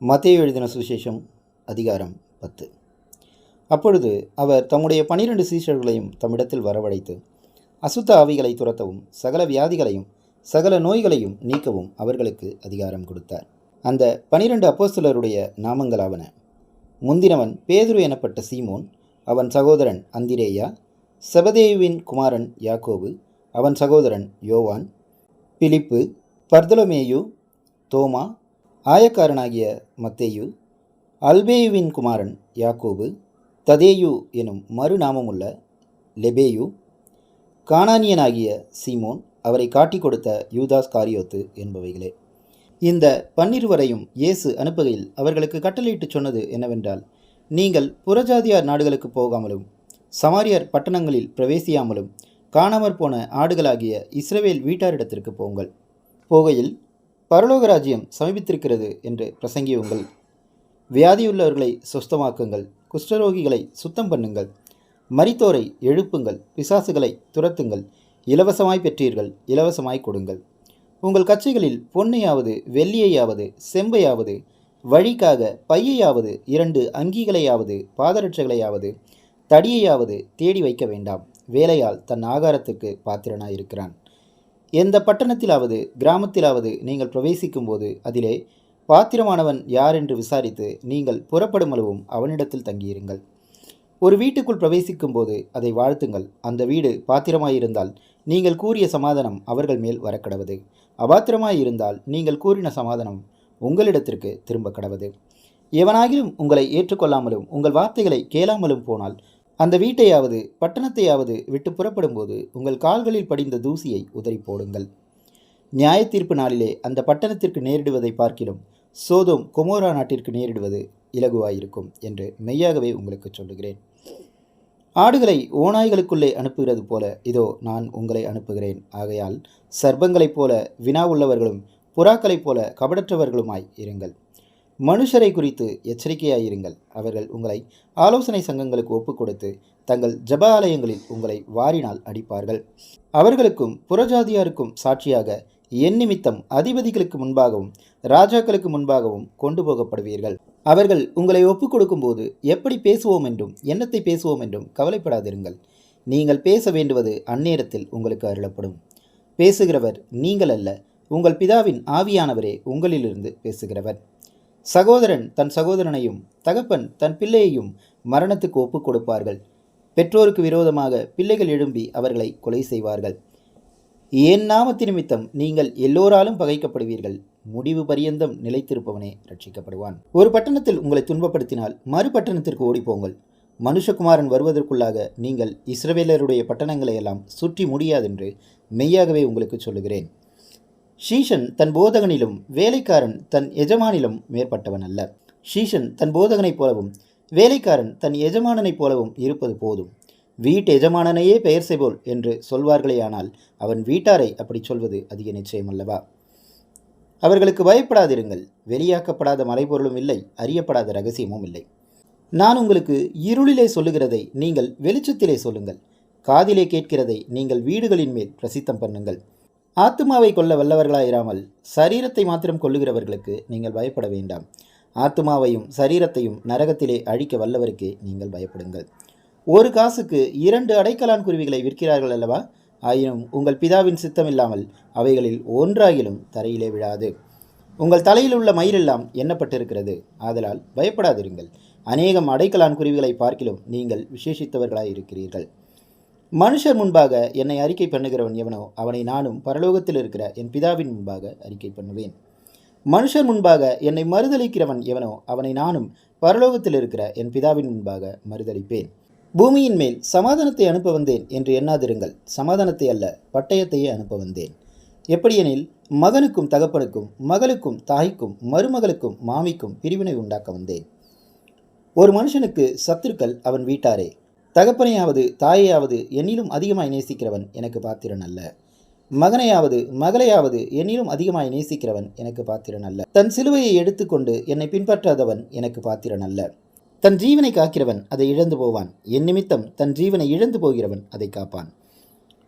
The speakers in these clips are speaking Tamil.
மத்தேயு எழுதின சுவிசேஷம் அதிகாரம் 10. அப்பொழுது அவர் தம்முடைய 12 சீஷர்களையும் தம்மிடத்தில் வரவழைத்து, அசுத்த ஆவிகளை துரத்தவும் சகல வியாதிகளையும் சகல நோய்களையும் நீக்கவும் அவர்களுக்கு அதிகாரம் கொடுத்தார். அந்த 12 அப்போஸ்தலருடைய நாமங்களாவன: முந்தினவன் பேதுரு எனப்பட்ட சீமோன், அவன் சகோதரன் அந்திரேயா, செபதேயுவின் குமாரன் யாக்கோபு, அவன் சகோதரன் யோவான், பிலிப்பு, பர்தலமேயு, தோமா, ஆயக்காரனாகிய மத்தேயு, அல்பேயுவின் குமாரன் யாக்கோபு, ததேயு எனும் மறுநாமமுள்ள லெபேயு, கானானியனாகிய சீமோன், அவரை காட்டிக் கொடுத்த யூதாஸ் காரியோத்து என்பவைகளே. இந்த 12 இயேசு அனுப்புகையில் அவர்களுக்கு கட்டளையிட்டு சொன்னது என்னவென்றால், நீங்கள் புறஜாதியார் நாடுகளுக்கு போகாமலும் சமாரியர் பட்டணங்களில் பிரவேசியாமலும் காணாமற் போன ஆடுகளாகிய இஸ்ரவேல் வீட்டாரிடத்திற்கு போங்கள். போகையில் பரலோக ராஜ்யம் சமீபித்திருக்கிறது என்று பிரசங்கியுங்கள். வியாதியுள்ளவர்களை சுஸ்தமாக்குங்கள், குஷ்டரோகிகளை சுத்தம் பண்ணுங்கள், மரித்தோரை எழுப்புங்கள், பிசாசுகளை துரத்துங்கள், இலவசமாய் பெற்றீர்கள், இலவசமாய் கொடுங்கள். உங்கள் கச்சைகளில் பொன்னையாவது வெள்ளியையாவது செம்பையாவது வழிக்காக பையையாவது 2 அங்கிகளையாவது பாதரட்சைகளையாவது தடியையாவது தேடி வைக்க வேண்டாம். வேலையால் தன் ஆகாரத்துக்கு பாத்திரனாயிருக்கிறான். எந்த பட்டணத்திலாவது கிராமத்திலாவது நீங்கள் பிரவேசிக்கும் போது அதிலே பாத்திரமானவன் யார் என்று விசாரித்து நீங்கள் புறப்படும் அளவும் அவனிடத்தில் தங்கியிருங்கள். ஒரு வீட்டுக்குள் பிரவேசிக்கும் போது அதை வாழ்த்துங்கள். அந்த வீடு பாத்திரமாயிருந்தால் நீங்கள் கூறிய சமாதானம் அவர்கள் மேல் வரக்கடவது. அபாத்திரமாயிருந்தால் நீங்கள் கூறின சமாதானம் உங்களிடத்திற்கு திரும்ப கடவது. எவனாகிலும் உங்களை ஏற்றுக்கொள்ளாமலும் உங்கள் வார்த்தைகளை கேளாமலும் போனால் அந்த வீட்டையாவது பட்டணத்தையாவது விட்டு புறப்படும் போது உங்கள் கால்களில் படிந்த தூசியை உதறி போடுங்கள். நியாய தீர்ப்பு நாளிலே அந்த பட்டணத்திற்கு நேரிடுவதை பார்க்கிலும் சோதோம் கொமோரா நாட்டிற்கு நேரிடுவது இலகுவாயிருக்கும் என்று மெய்யாகவே உங்களுக்கு சொல்லுகிறேன். ஆடுகளை ஓநாய்களுக்குள்ளே அனுப்புகிறது போல இதோ நான் உங்களை அனுப்புகிறேன். ஆகையால் சர்ப்பங்களைப் போல வினா உள்ளவர்களும் புறாக்களைப் போல கபடற்றவர்களுமாய் இருங்கள். மனுஷரை குறித்து எச்சரிக்கையாயிருங்கள். அவர்கள் உங்களை ஆலோசனை சங்கங்களுக்கு ஒப்புக் கொடுத்து தங்கள் ஜப ஆலயங்களில் உங்களை வாரினால் அடிப்பார்கள். அவர்களுக்கும் புறஜாதியாருக்கும் சாட்சியாக என் நிமித்தம் அதிபதிகளுக்கு முன்பாகவும் ராஜாக்களுக்கு முன்பாகவும் கொண்டு போகப்படுவீர்கள். அவர்கள் உங்களை ஒப்புக் கொடுக்கும்போது எப்படி பேசுவோம் என்றும் என்னத்தை பேசுவோம் என்றும் கவலைப்படாதிருங்கள். நீங்கள் பேச வேண்டுவது அந்நேரத்தில் உங்களுக்கு அருளப்படும். பேசுகிறவர் நீங்கள் அல்ல, உங்கள் பிதாவின் ஆவியானவரே உங்களிலிருந்து பேசுகிறவர். சகோதரன் தன் சகோதரனையும் தகப்பன் தன் பிள்ளையையும் மரணத்துக்கு ஒப்புக் கொடுப்பார்கள். பெற்றோருக்கு விரோதமாக பிள்ளைகள் எழும்பி அவர்களை கொலை செய்வார்கள். என் நாமத்து நிமித்தம் நீங்கள் எல்லோராலும் பகைக்கப்படுவீர்கள். முடிவு பரியந்தம் நிலைத்திருப்பவனே ரட்சிக்கப்படுவான். ஒரு பட்டணத்தில் உங்களை துன்பப்படுத்தினால் மறு பட்டணத்திற்கு ஓடிப்போங்கள். மனுஷகுமாரன் வருவதற்குள்ளாக நீங்கள் இஸ்ரவேலருடைய பட்டணங்களை எல்லாம் சுற்றி முடியாதென்று மெய்யாகவே உங்களுக்கு சொல்லுகிறேன். ஷீஷன் தன் போதகனிலும் வேலைக்காரன் தன் எஜமானிலும் மேற்பட்டவன் அல்ல. ஷீஷன் தன் போதகனைப் போலவும் வேலைக்காரன் தன் எஜமானனைப் போலவும் இருப்பது போதும். வீட்டு எஜமானனையே பெயர் செய்போல் என்று சொல்வார்களேயானால் அவன் வீட்டாரை அப்படி சொல்வது அதிக நிச்சயமல்லவா? அவர்களுக்கு பயப்படாதிருங்கள். வெளியாக்கப்படாத மறைபொருளும் இல்லை, அறியப்படாத இரகசியமும் இல்லை. நான் உங்களுக்கு இருளிலே சொல்லுகிறதை நீங்கள் வெளிச்சத்திலே சொல்லுங்கள். காதிலே கேட்கிறதை நீங்கள் வீடுகளின் மேல் பிரசித்தம் பண்ணுங்கள். ஆத்துமாவை கொல்ல வல்லவர்களாயிராமல் சரீரத்தை மாத்திரம் கொல்லுகிறவர்களுக்கு நீங்கள் பயப்பட வேண்டாம். ஆத்துமாவையும் சரீரத்தையும் நரகத்திலே அழிக்க வல்லவருக்கே நீங்கள் பயப்படுங்கள். ஒரு காசுக்கு 2 அடைக்கலான் குருவிகளை விற்கிறார்கள் அல்லவா? ஆயினும் உங்கள் பிதாவின் சித்தமில்லாமல் அவைகளில் ஒன்றாகிலும் தரையிலே விழாது. உங்கள் தலையில் உள்ள மயிரெல்லாம் எண்ணப்பட்டிருக்கிறது. ஆதலால் பயப்படாதிருங்கள். அநேகம் அடைக்கலான் குருவிகளை பார்க்கிலும் நீங்கள் விசேஷித்தவர்களாயிருக்கிறீர்கள். மனுஷர் முன்பாக என்னை அறிக்கை பண்ணுகிறவன் எவனோ அவனை நானும் பரலோகத்தில் இருக்கிற என் பிதாவின் முன்பாக அறிக்கை பண்ணுவேன். மனுஷர் முன்பாக என்னை மறுதலிக்கிறவன் எவனோ அவனை நானும் பரலோகத்தில் இருக்கிற என் பிதாவின் முன்பாக மறுதலிப்பேன். பூமியின் மேல் சமாதானத்தை அனுப்ப வந்தேன் என்று எண்ணாதிருங்கள். சமாதானத்தை அல்ல, பட்டயத்தையே அனுப்ப வந்தேன். எப்படியெனில் மகனுக்கும் தகப்பனுக்கும் மகளுக்கும் தாய்க்கும் மருமகளுக்கும் மாமிக்கும் பிரிவினை உண்டாக்க வந்தேன். ஒரு மனுஷனுக்கு சத்துருக்கள் அவன் வீட்டாரே. தகப்பனையாவது தாயையாவது என்னிலும் அதிகமாய் நேசிக்கிறவன் எனக்கு பாத்திரன் அல்ல. மகனையாவது மகளையாவது என்னிலும் அதிகமாய் நேசிக்கிறவன் எனக்கு பாத்திரன் அல்ல. தன் சிலுவையை எடுத்துக்கொண்டு என்னை பின்பற்றாதவன் எனக்கு பாத்திரன் அல்ல. தன் ஜீவனை காக்கிறவன் அதை இழந்து போவான். என் நிமித்தம் தன் ஜீவனை இழந்து போகிறவன் அதை காப்பான்.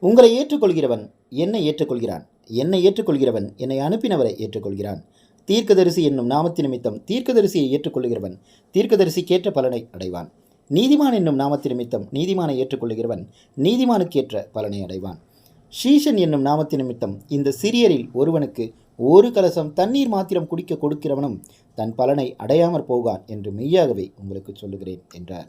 உங்களை ஏற்றுக்கொள்கிறவன் என்னை ஏற்றுக்கொள்கிறான். என்னை ஏற்றுக்கொள்கிறவன் என்னை அனுப்பினவரை ஏற்றுக்கொள்கிறான். தீர்க்கதரிசி என்னும் நாமத்து நிமித்தம் தீர்க்கதரிசியை ஏற்றுக்கொள்ளுகிறவன் தீர்க்கதரிசிக்கேற்ற பலனை அடைவான். நீதிமான் என்னும் நாமத்து நிமித்தம் நீதிமானை ஏற்றுக்கொள்ளுகிறவன் நீதிமானுக்கேற்ற பலனை அடைவான். ஷீஷன் என்னும் நாமத்து நிமித்தம் இந்த சிறியரில் ஒருவனுக்கு ஒரு கலசம் தண்ணீர் மாத்திரம் குடிக்க கொடுக்கிறவனும் தன் பலனை அடையாமற் போகான் என்று மெய்யாகவே உங்களுக்கு சொல்லுகிறேன் என்றார்.